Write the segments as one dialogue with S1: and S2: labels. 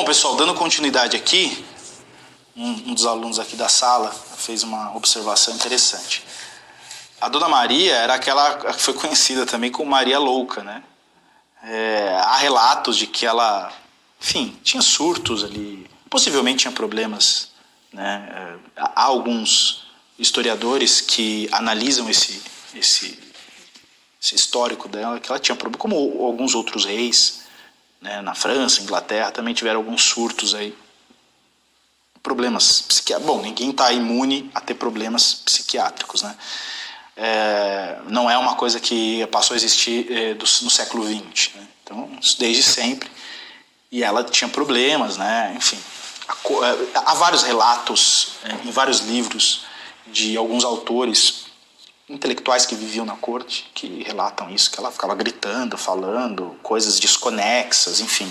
S1: Bom, pessoal, dando continuidade aqui, um dos alunos aqui da sala fez uma observação interessante. A Dona Maria era aquela que foi conhecida também como Maria Louca, né? Há relatos de que ela, enfim, tinha surtos ali, possivelmente tinha problemas, né? Há alguns historiadores que analisam esse histórico dela, que ela tinha problema, como alguns outros reis, né, na França, Inglaterra, também tiveram alguns surtos aí. Problemas psiquiátricos. Bom, ninguém está imune a ter problemas psiquiátricos, né? Não é uma coisa que passou a existir no século XX, né? Então, desde sempre. E ela tinha problemas, né? Enfim, há vários relatos em vários livros de alguns autores intelectuais que viviam na corte que relatam isso, que ela ficava gritando, falando coisas desconexas, enfim.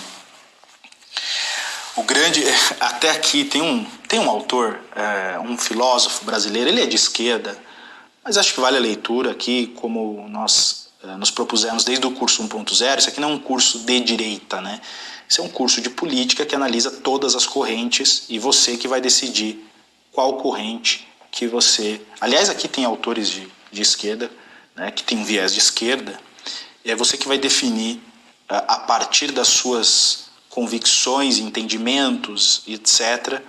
S1: Até aqui tem um autor, um filósofo brasileiro, ele é de esquerda, mas acho que vale a leitura aqui, como nós nos propusemos desde o curso 1.0, isso aqui não é um curso de direita, né? Isso é um curso de política que analisa todas as correntes e você que vai decidir qual corrente que você... Aliás, aqui tem autores de esquerda, né, que tem um viés de esquerda, e é você que vai definir, a partir das suas convicções, entendimentos, etc.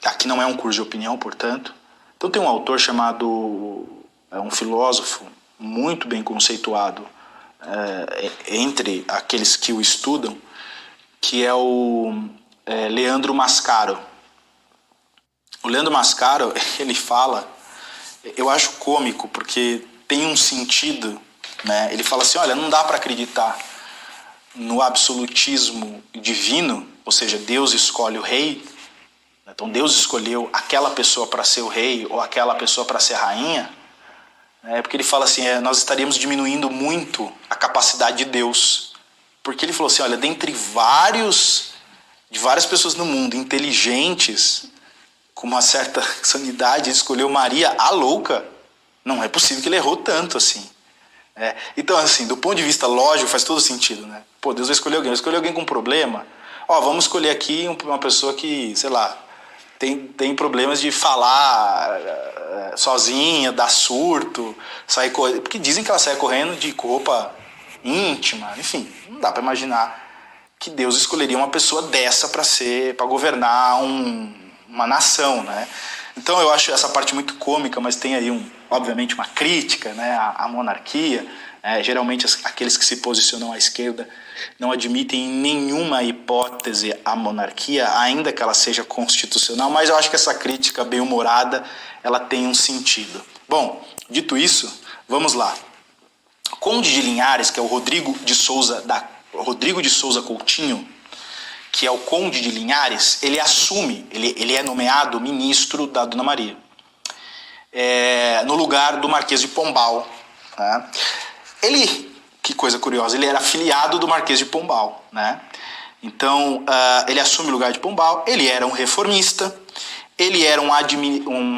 S1: Aqui não é um curso de opinião, portanto. Então tem um autor chamado, um filósofo muito bem conceituado entre aqueles que o estudam, que é o Leandro Mascaro. O Leandro Mascaro, ele fala, eu acho cômico, porque tem um sentido, né? Ele fala assim, olha, não dá para acreditar no absolutismo divino, ou seja, Deus escolhe o rei, então Deus escolheu aquela pessoa para ser o rei ou aquela pessoa para ser a rainha, porque ele fala assim, nós estaríamos diminuindo muito a capacidade de Deus, porque ele falou assim, olha, dentre várias pessoas no mundo inteligentes, com uma certa sanidade, ele escolheu Maria a louca, não é possível que ele errou tanto assim. Então, assim, do ponto de vista lógico, faz todo sentido, né? Pô, Deus vai escolher alguém com problema. Vamos escolher aqui uma pessoa que, sei lá, tem problemas de falar sozinha, dar surto, sair correndo. Porque dizem que ela sai correndo de roupa íntima, enfim, não dá para imaginar que Deus escolheria uma pessoa dessa para governar uma nação, né? Então eu acho essa parte muito cômica, mas tem aí obviamente uma crítica, né, à monarquia. Geralmente aqueles que se posicionam à esquerda não admitem em nenhuma hipótese a monarquia, ainda que ela seja constitucional, mas eu acho que essa crítica bem-humorada ela tem um sentido. Bom, dito isso, vamos lá. Conde de Linhares, que é o Rodrigo de Souza Coutinho, que é o Conde de Linhares, ele é nomeado ministro da Dona Maria, no lugar do Marquês de Pombal. Né? Que coisa curiosa, ele era afiliado do Marquês de Pombal. Né? Então, ele assume o lugar de Pombal, ele era um reformista, ele era um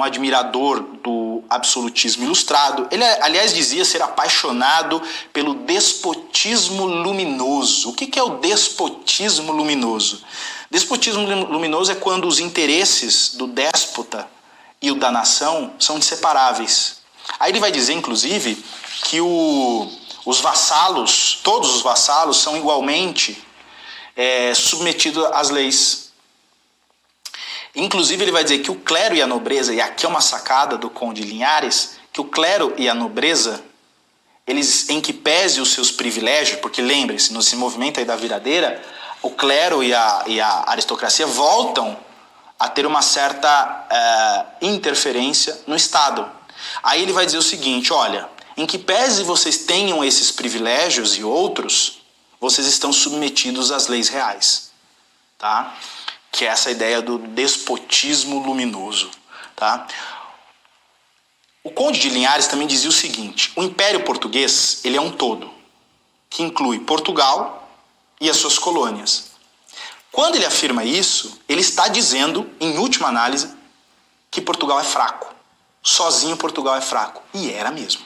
S1: admirador do absolutismo ilustrado. Ele, aliás, dizia ser apaixonado pelo despotismo luminoso. O que é o despotismo luminoso? Despotismo luminoso é quando os interesses do déspota e o da nação são inseparáveis. Aí ele vai dizer, inclusive, que todos os vassalos são igualmente submetidos às leis. Inclusive ele vai dizer que o clero e a nobreza, e aqui é uma sacada do Conde de Linhares, que o clero e a nobreza, eles, em que pese os seus privilégios, porque lembre-se, nesse movimento aí da viradeira, o clero e a aristocracia voltam a ter uma certa interferência no Estado. Aí ele vai dizer o seguinte, olha, em que pese vocês tenham esses privilégios e outros, vocês estão submetidos às leis reais, tá? Que é essa ideia do despotismo luminoso. Tá? O Conde de Linhares também dizia o seguinte, o Império Português ele é um todo, que inclui Portugal e as suas colônias. Quando ele afirma isso, ele está dizendo, em última análise, que Portugal é fraco. Sozinho Portugal é fraco. E era mesmo.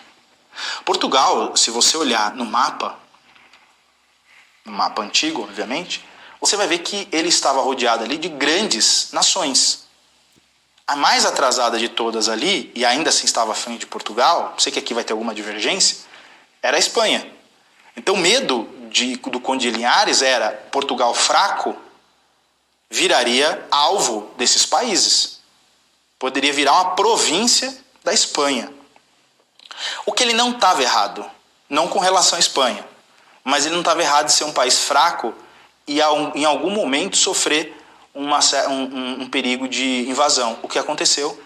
S1: Portugal, se você olhar no mapa antigo, obviamente, você vai ver que ele estava rodeado ali de grandes nações. A mais atrasada de todas ali, e ainda assim estava à frente de Portugal, sei que aqui vai ter alguma divergência, era a Espanha. Então o medo do Conde de Linhares era Portugal fraco viraria alvo desses países. Poderia virar uma província da Espanha. O que ele não estava errado, não com relação à Espanha, mas ele não estava errado de ser um país fraco e em algum momento sofrer um perigo de invasão. O que aconteceu,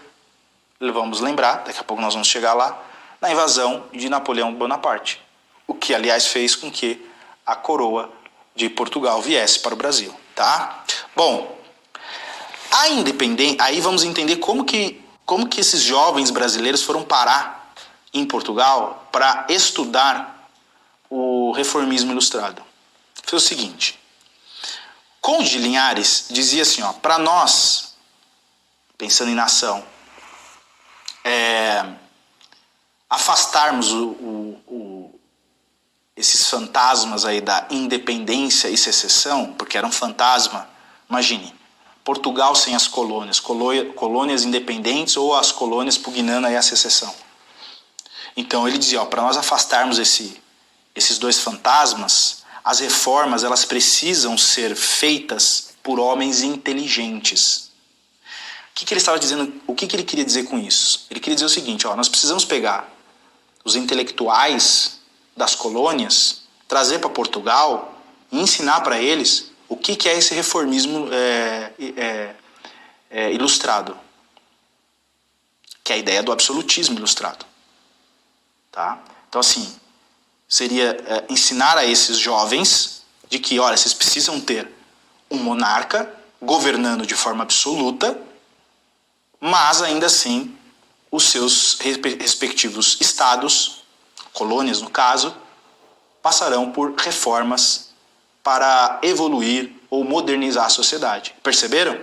S1: vamos lembrar, daqui a pouco nós vamos chegar lá, na invasão de Napoleão Bonaparte. O que, aliás, fez com que a coroa de Portugal viesse para o Brasil. Tá? Bom, a independência, aí vamos entender como que esses jovens brasileiros foram parar em Portugal para estudar o reformismo ilustrado. Foi o seguinte: Conde de Linhares dizia assim, para nós, pensando em nação, afastarmos esses fantasmas aí da independência e secessão, porque era um fantasma, imagine, Portugal sem as colônias, colônias independentes ou as colônias pugnando aí a secessão. Então ele dizia, para nós afastarmos esses dois fantasmas, as reformas elas precisam ser feitas por homens inteligentes. O que ele estava dizendo? O que ele queria dizer com isso? Ele queria dizer o seguinte, nós precisamos pegar os intelectuais das colônias, trazer para Portugal e ensinar para eles o que é esse reformismo ilustrado, que é a ideia do absolutismo ilustrado. Tá? Então, assim, seria ensinar a esses jovens de que, olha, vocês precisam ter um monarca governando de forma absoluta, mas ainda assim os seus respectivos estados, colônias no caso, passarão por reformas para evoluir ou modernizar a sociedade. Perceberam?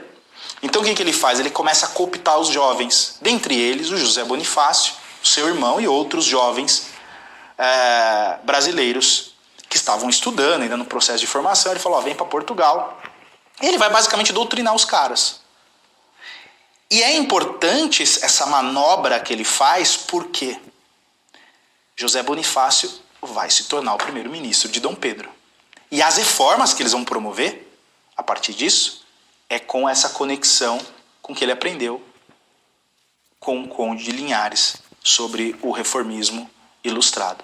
S1: Então o que ele faz? Ele começa a cooptar os jovens, dentre eles o José Bonifácio, seu irmão e outros jovens brasileiros que estavam estudando, ainda no processo de formação. Ele falou, vem para Portugal. E ele vai basicamente doutrinar os caras. E é importante essa manobra que ele faz porque José Bonifácio vai se tornar o primeiro-ministro de Dom Pedro. E as reformas que eles vão promover, a partir disso, é com essa conexão com que ele aprendeu com o Conde de Linhares sobre o reformismo ilustrado.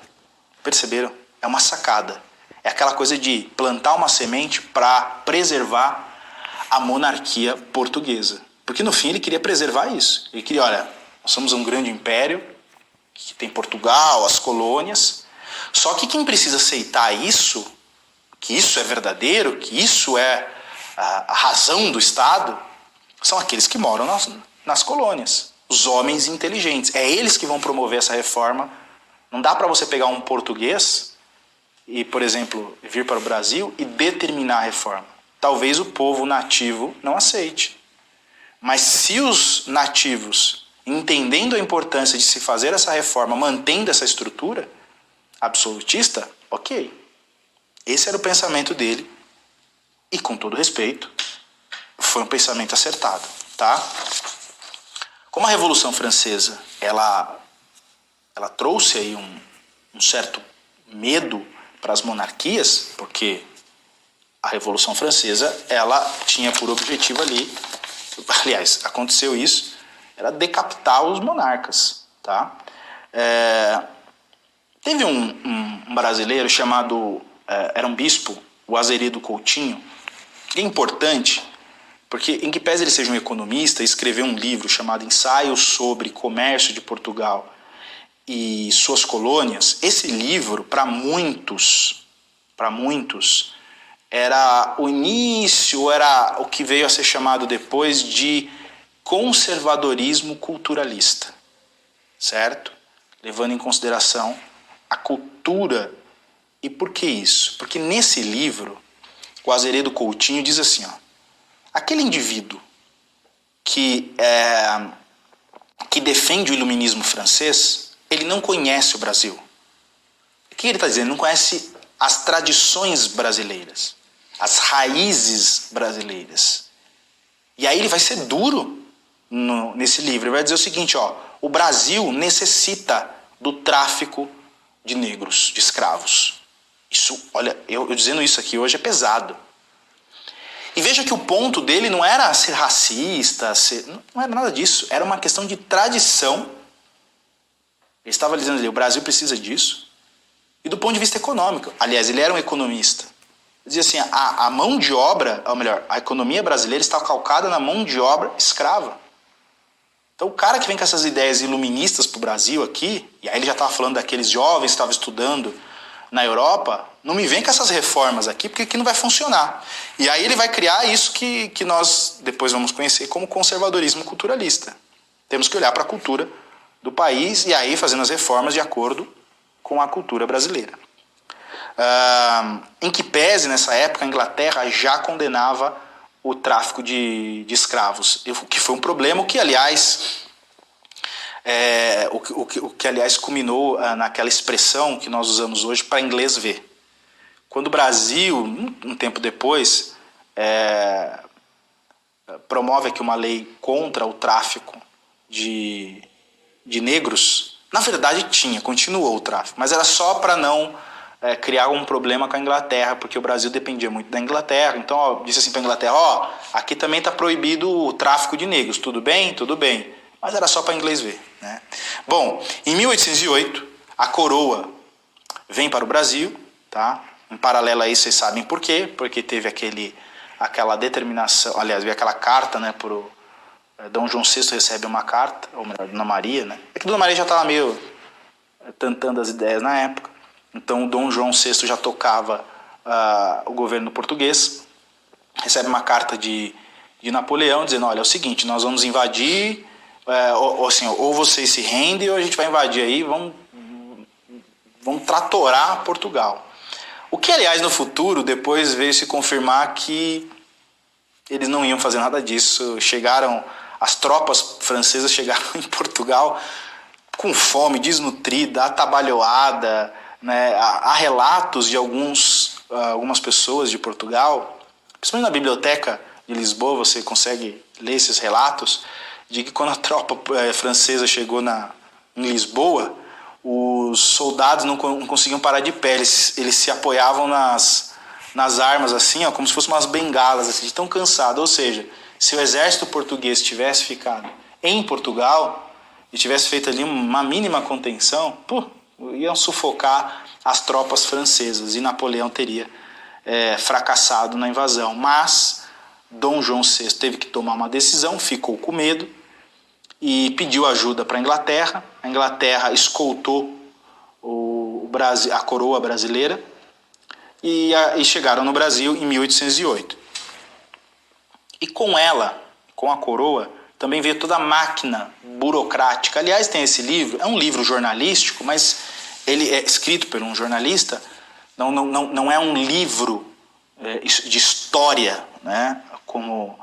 S1: Perceberam? É uma sacada. É aquela coisa de plantar uma semente para preservar a monarquia portuguesa. Porque no fim ele queria preservar isso. Ele queria, olha, nós somos um grande império, que tem Portugal, as colônias, só que quem precisa aceitar isso, que isso é verdadeiro, que isso é a razão do Estado, são aqueles que moram nas colônias, os homens inteligentes. É eles que vão promover essa reforma. Não dá para você pegar um português e, por exemplo, vir para o Brasil e determinar a reforma. Talvez o povo nativo não aceite. Mas se os nativos, entendendo a importância de se fazer essa reforma, mantendo essa estrutura absolutista, ok. Esse era o pensamento dele e, com todo respeito, foi um pensamento acertado. Tá? Como a Revolução Francesa ela trouxe aí um certo medo para as monarquias, porque a Revolução Francesa ela tinha por objetivo ali, aliás, aconteceu isso, era decapitar os monarcas. Tá? Teve um brasileiro chamado, era um bispo, o Azeredo Coutinho, que é importante, porque em que pese ele seja um economista, escreveu um livro chamado Ensaio sobre Comércio de Portugal e suas colônias. Esse livro, para muitos, era o início, era o que veio a ser chamado depois de conservadorismo culturalista, certo? Levando em consideração a cultura. E por que isso? Porque nesse livro, o Azeredo Coutinho diz assim, aquele indivíduo que defende o iluminismo francês, ele não conhece o Brasil. O que ele está dizendo? Ele não conhece as tradições brasileiras. as raízes brasileiras. E aí ele vai ser duro nesse livro. Ele vai dizer o seguinte, ó, o Brasil necessita do tráfico de negros, de escravos. Isso, olha, eu dizendo isso aqui hoje é pesado. E veja que o ponto dele não era ser racista, não era nada disso. Era uma questão de tradição. Ele estava dizendo ali, o Brasil precisa disso. E do ponto de vista econômico. Aliás, ele era um economista. Ele dizia assim, a mão de obra, ou melhor, a economia brasileira está calcada na mão de obra escrava. Então o cara que vem com essas ideias iluministas para o Brasil aqui, e aí ele já estava falando daqueles jovens que estavam estudando na Europa, não me vem com essas reformas aqui, porque aqui não vai funcionar. E aí ele vai criar isso que nós depois vamos conhecer como conservadorismo culturalista. Temos que olhar para a cultura do país e aí fazendo as reformas de acordo com a cultura brasileira. Em que pese, nessa época, a Inglaterra já condenava o tráfico de escravos, o que foi um problema, o que, aliás, aliás, culminou naquela expressão que nós usamos hoje para inglês ver. Quando o Brasil, um tempo depois, promove aqui uma lei contra o tráfico de negros, na verdade continuou o tráfico, mas era só para não criar um problema com a Inglaterra, porque o Brasil dependia muito da Inglaterra. Então, disse assim para a Inglaterra, aqui também está proibido o tráfico de negros, tudo bem? Tudo bem. Mas era só para inglês ver, né? Bom, em 1808, a coroa vem para o Brasil, tá? Em paralelo a isso, vocês sabem por quê? Porque teve aquela determinação, aliás, veio aquela carta, né, Dom João VI recebe uma carta, ou melhor, Dona Maria, né? É que Dona Maria já estava meio tentando as ideias na época. Então, o Dom João VI já tocava o governo português, recebe uma carta de Napoleão dizendo, olha, é o seguinte, nós vamos invadir, ou vocês se rendem ou a gente vai invadir aí, vamos tratorar Portugal. O que, aliás, no futuro, depois veio se confirmar que eles não iam fazer nada disso. As tropas francesas chegaram em Portugal com fome, desnutrida, atabalhoada, né? Há relatos de algumas pessoas de Portugal, principalmente na biblioteca de Lisboa, você consegue ler esses relatos, de que quando a tropa francesa chegou em Lisboa, os soldados não conseguiam parar de pé, eles se apoiavam nas armas, assim, como se fossem umas bengalas, assim, de tão cansado. Ou seja, se o exército português tivesse ficado em Portugal e tivesse feito ali uma mínima contenção, iam sufocar as tropas francesas e Napoleão teria fracassado na invasão. Mas Dom João VI teve que tomar uma decisão, ficou com medo e pediu ajuda para a Inglaterra. A Inglaterra escoltou a coroa brasileira e chegaram no Brasil em 1808. E com ela, com a coroa, também veio toda a máquina burocrática. Aliás, tem esse livro, é um livro jornalístico, mas ele é escrito por um jornalista, não é um livro de história, né, com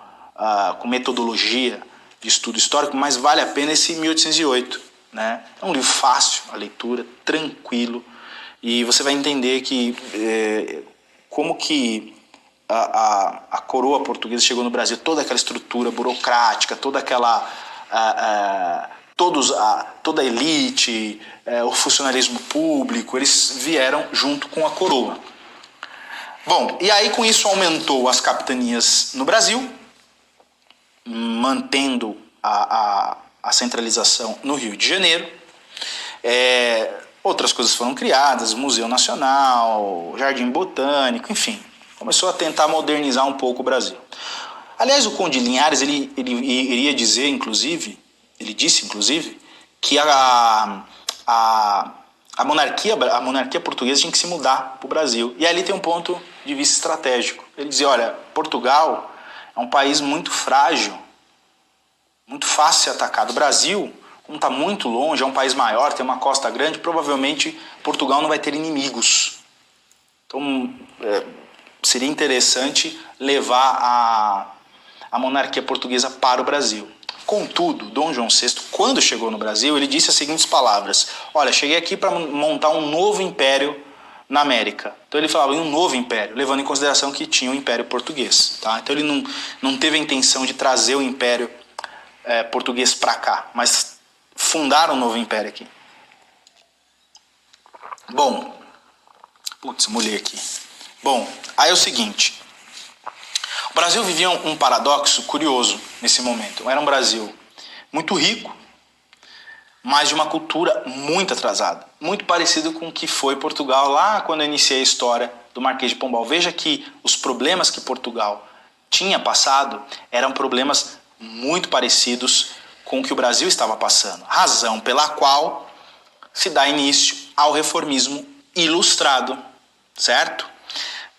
S1: metodologia de estudo histórico, mas vale a pena esse 1808. Né? É um livro fácil, a leitura, tranquilo, e você vai entender que como que a coroa portuguesa chegou no Brasil, toda aquela estrutura burocrática, toda aquela toda a elite, o funcionalismo público, eles vieram junto com a coroa. Bom, e aí com isso aumentou as capitanias no Brasil, mantendo a centralização no Rio de Janeiro. Outras coisas foram criadas, Museu Nacional, Jardim Botânico, enfim, começou a tentar modernizar um pouco o Brasil. Aliás, o Conde de Linhares, ele iria dizer, inclusive, ele disse, inclusive, que a monarquia portuguesa tinha que se mudar para o Brasil. E ali tem um ponto de vista estratégico. Ele dizia, olha, Portugal é um país muito frágil, muito fácil de ser atacado. O Brasil, como está muito longe, é um país maior, tem uma costa grande, provavelmente Portugal não vai ter inimigos. Então, seria interessante levar a monarquia portuguesa para o Brasil. Contudo, Dom João VI, quando chegou no Brasil, ele disse as seguintes palavras: olha, cheguei aqui para montar um novo império na América. Então ele falava em um novo império, levando em consideração que tinha o Império Português. Tá? Então ele não teve a intenção de trazer o Império português para cá, mas fundaram um novo império aqui. Bom, putz, molhei aqui. Bom, aí é o seguinte, o Brasil vivia um paradoxo curioso nesse momento. Era um Brasil muito rico, mas de uma cultura muito atrasada, muito parecido com o que foi Portugal lá quando eu iniciei a história do Marquês de Pombal. Veja que os problemas que Portugal tinha passado eram problemas muito parecidos com o que o Brasil estava passando, razão pela qual se dá início ao reformismo ilustrado, certo?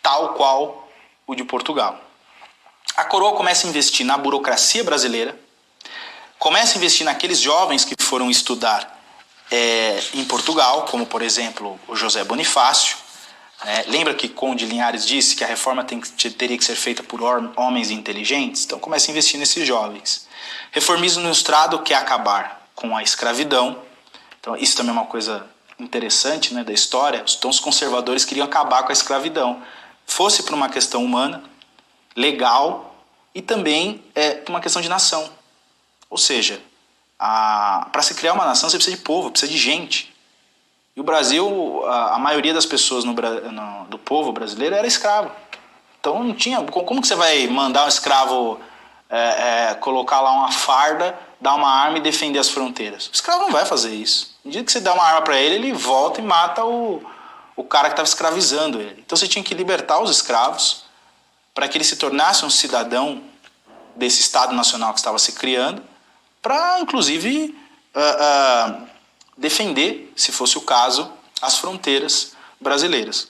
S1: Tal qual o de Portugal. A coroa começa a investir na burocracia brasileira, começa a investir naqueles jovens que foram estudar em Portugal, como por exemplo o José Bonifácio. Lembra que Conde Linhares disse que a reforma teria que ser feita por homens inteligentes? Então começa a investir nesses jovens. Reformismo ilustrado quer acabar com a escravidão. Então isso também é uma coisa interessante, né, da história. Então os conservadores queriam acabar com a escravidão. Fosse por uma questão humana, legal, e também por uma questão de nação. Ou seja, para se criar uma nação você precisa de povo, precisa de gente. E o Brasil, a maioria das pessoas do povo brasileiro era escravo. Então não tinha. Como que você vai mandar um escravo colocar lá uma farda, dar uma arma e defender as fronteiras? O escravo não vai fazer isso. No dia que você dá uma arma para ele, ele volta e mata o cara que estava escravizando ele. Então você tinha que libertar os escravos para que ele se tornasse um cidadão desse Estado Nacional que estava se criando, para, inclusive, defender, se fosse o caso, as fronteiras brasileiras.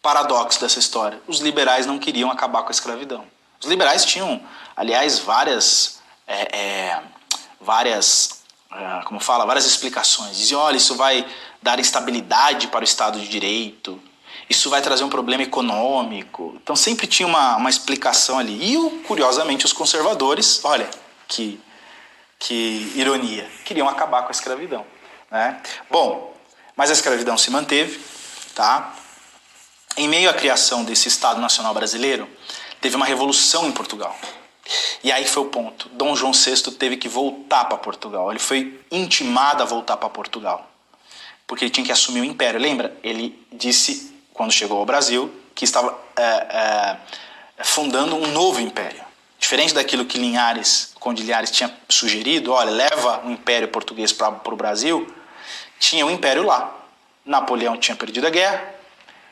S1: Paradoxo dessa história. Os liberais não queriam acabar com a escravidão. Os liberais tinham, aliás, várias explicações. Diziam, olha, isso vai dar instabilidade para o Estado de Direito, isso vai trazer um problema econômico. Então sempre tinha uma explicação ali. E, curiosamente, os conservadores, olha, que ironia, queriam acabar com a escravidão. Né? Bom, mas a escravidão se manteve. Tá? Em meio à criação desse Estado Nacional Brasileiro, teve uma revolução em Portugal. E aí foi o ponto. Dom João VI teve que voltar para Portugal. Ele foi intimado a voltar para Portugal, porque ele tinha que assumir o império. Lembra? Ele disse, quando chegou ao Brasil, que estava fundando um novo império. Diferente daquilo que Conde Linhares tinha sugerido, olha, leva o império português para o Brasil, tinha um império lá. Napoleão tinha perdido a guerra,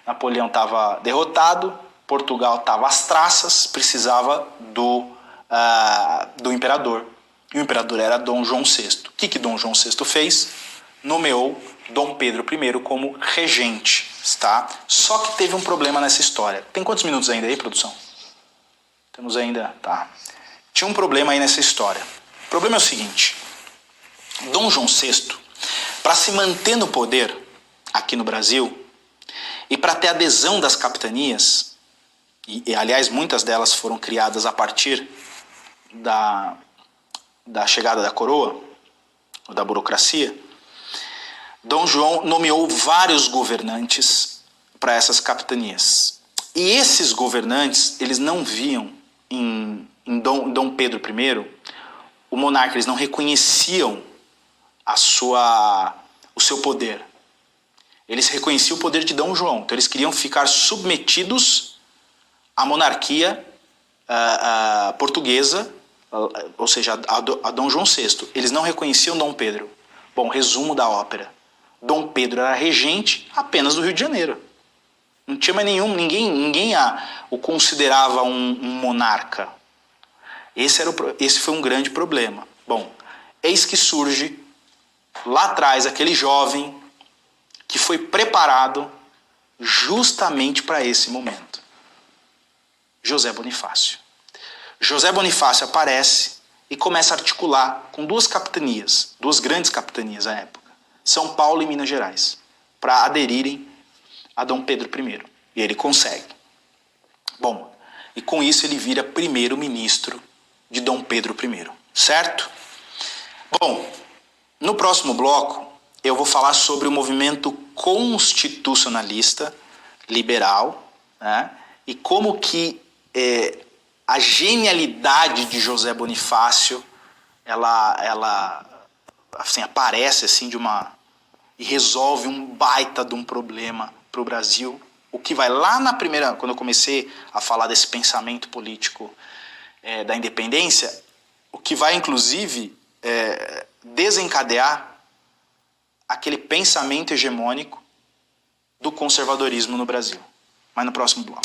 S1: Napoleão estava derrotado, Portugal estava às traças, precisava do imperador. E o imperador era Dom João VI. O que Dom João VI fez? Nomeou Dom Pedro I como regente. Tá? Só que teve um problema nessa história. Tem quantos minutos ainda aí, produção? Temos ainda... Tá. Tinha um problema aí nessa história. O problema é o seguinte. Dom João VI, para se manter no poder aqui no Brasil e para ter adesão das capitanias, e aliás muitas delas foram criadas a partir da chegada da coroa, ou da burocracia, Dom João nomeou vários governantes para essas capitanias. E esses governantes, eles não viam em Dom Pedro I, o monarca, eles não reconheciam o seu poder. Eles reconheciam o poder de Dom João. Então eles queriam ficar submetidos à monarquia portuguesa, ou seja, a Dom João VI. Eles não reconheciam Dom Pedro. Bom, resumo da ópera. Dom Pedro era regente apenas do Rio de Janeiro. Não tinha mais ninguém o considerava um monarca. Esse foi um grande problema. Bom, eis que surge lá atrás aquele jovem que foi preparado justamente para esse momento. José Bonifácio. José Bonifácio aparece e começa a articular com duas grandes capitanias à época, São Paulo e Minas Gerais, para aderirem a Dom Pedro I. E ele consegue. Bom, e com isso ele vira primeiro-ministro de Dom Pedro I. Certo? Bom, no próximo bloco eu vou falar sobre o movimento constitucionalista, liberal, né? E como que a genialidade de José Bonifácio ela assim, aparece assim e resolve um baita de um problema para o Brasil. O que vai lá na primeira, quando eu comecei a falar desse pensamento político da independência, o que vai inclusive desencadear aquele pensamento hegemônico do conservadorismo no Brasil. Mas no próximo bloco.